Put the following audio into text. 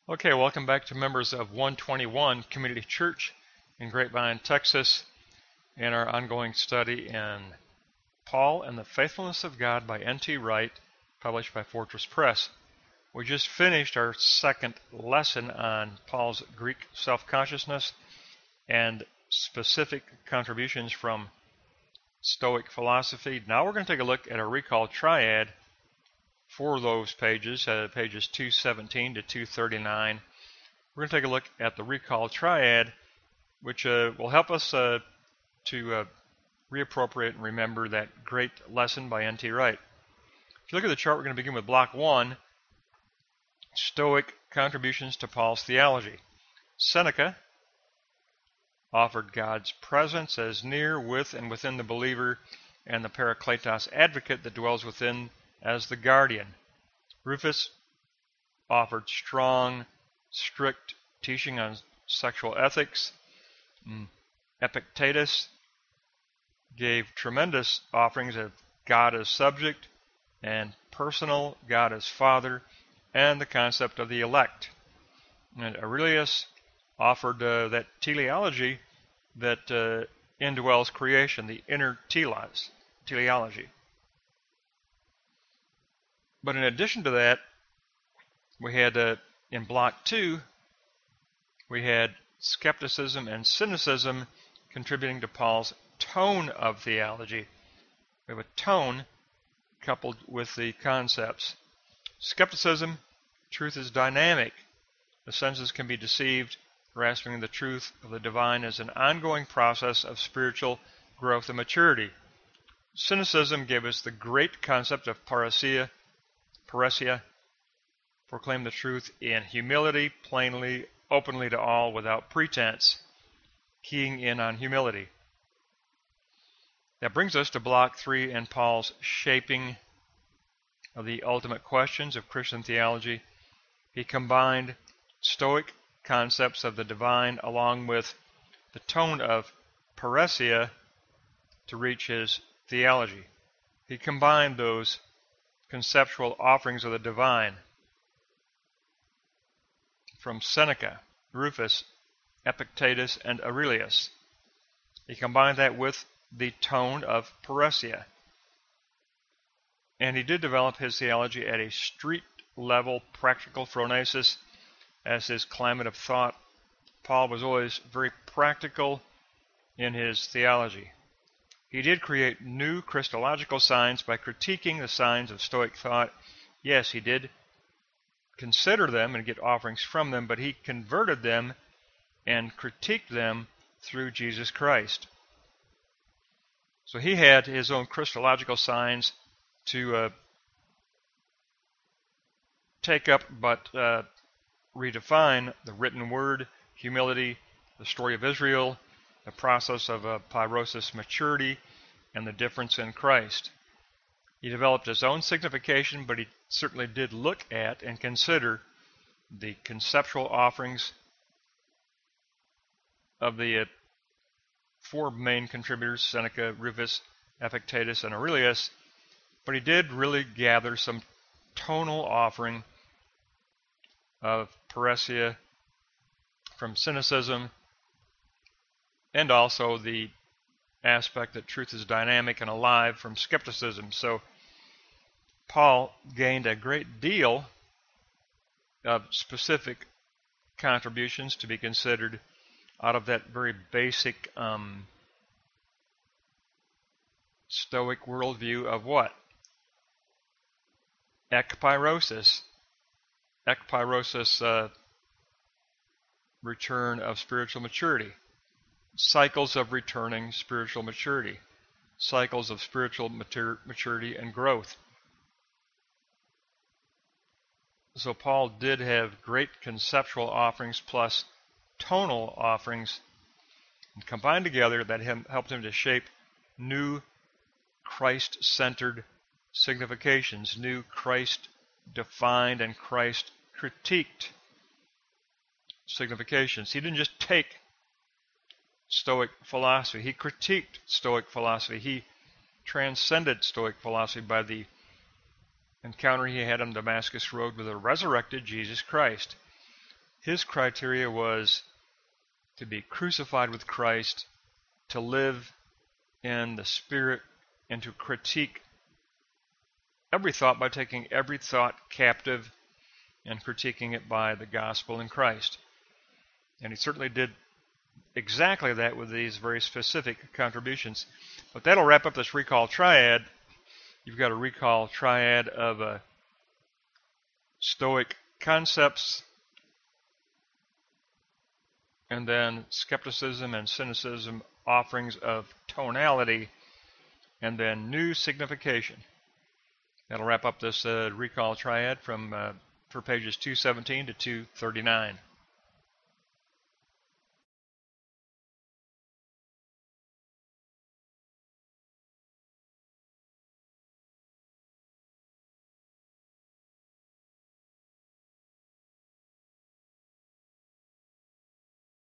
Okay, welcome back to members of 121 Community Church in Grapevine, Texas, and our ongoing study in Paul and the Faithfulness of God by N.T. Wright, published by Fortress Press. We just finished our second lesson on Paul's Greek self-consciousness and specific contributions from Stoic philosophy. Now we're going to take a look at a recall triad for those pages, pages 217 to 239. We're going to take a look at the recall triad, which will help us to reappropriate and remember that great lesson by N.T. Wright. If you look at the chart, we're going to begin with block 1, Stoic contributions to Paul's theology. Seneca offered God's presence as near, with, and within the believer, and the Parakletos advocate that dwells within as the guardian. Rufus offered strong, strict teaching on sexual ethics. Epictetus gave tremendous offerings of God as subject and personal God as Father and the concept of the elect. And Aurelius offered that teleology that indwells creation, the inner teleology. But in addition to that, we had in block 2, we had skepticism and cynicism contributing to Paul's tone of theology. We have a tone coupled with the concepts. Skepticism, truth is dynamic. The senses can be deceived, grasping the truth of the divine as an ongoing process of spiritual growth and maturity. Cynicism gave us the great concept of parousia, proclaim the truth in humility, plainly, openly to all, without pretense, keying in on humility. That brings us to block 3 and Paul's shaping of the ultimate questions of Christian theology. He combined Stoic concepts of the divine along with the tone of parousia to reach his theology. He combined those conceptual offerings of the divine from Seneca, Rufus, Epictetus, and Aurelius. He combined that with the tone of parousia. And he did develop his theology at a street-level practical phronesis as his climate of thought. Paul was always very practical in his theology. He did create new Christological signs by critiquing the signs of Stoic thought. Yes, he did consider them and get offerings from them, but he converted them and critiqued them through Jesus Christ. So he had his own Christological signs to take up but redefine the written word, humility, the story of Israel, the process of pyrosis maturity, and the difference in Christ. He developed his own signification, but he certainly did look at and consider the conceptual offerings of the 4 main contributors, Seneca, Rufus, Epictetus, and Aurelius, but he did really gather some tonal offering of parousia from cynicism, and also the aspect that truth is dynamic and alive from skepticism. So Paul gained a great deal of specific contributions to be considered out of that very basic Stoic worldview of what? Ekpyrosis, return of spiritual maturity. Cycles of returning spiritual maturity, cycles of spiritual maturity and growth. So Paul did have great conceptual offerings plus tonal offerings, and combined together that helped him to shape new Christ-centered significations, new Christ-defined and Christ-critiqued significations. He didn't just take Stoic philosophy. He critiqued Stoic philosophy. He transcended Stoic philosophy by the encounter he had on the Damascus Road with the resurrected Jesus Christ. His criteria was to be crucified with Christ, to live in the Spirit, and to critique every thought by taking every thought captive and critiquing it by the gospel in Christ. And he certainly did exactly that with these very specific contributions. But that'll wrap up this recall triad. You've got a recall triad of Stoic concepts, and then skepticism and cynicism, offerings of tonality, and then new signification. That'll wrap up this recall triad for pages 217 to 239.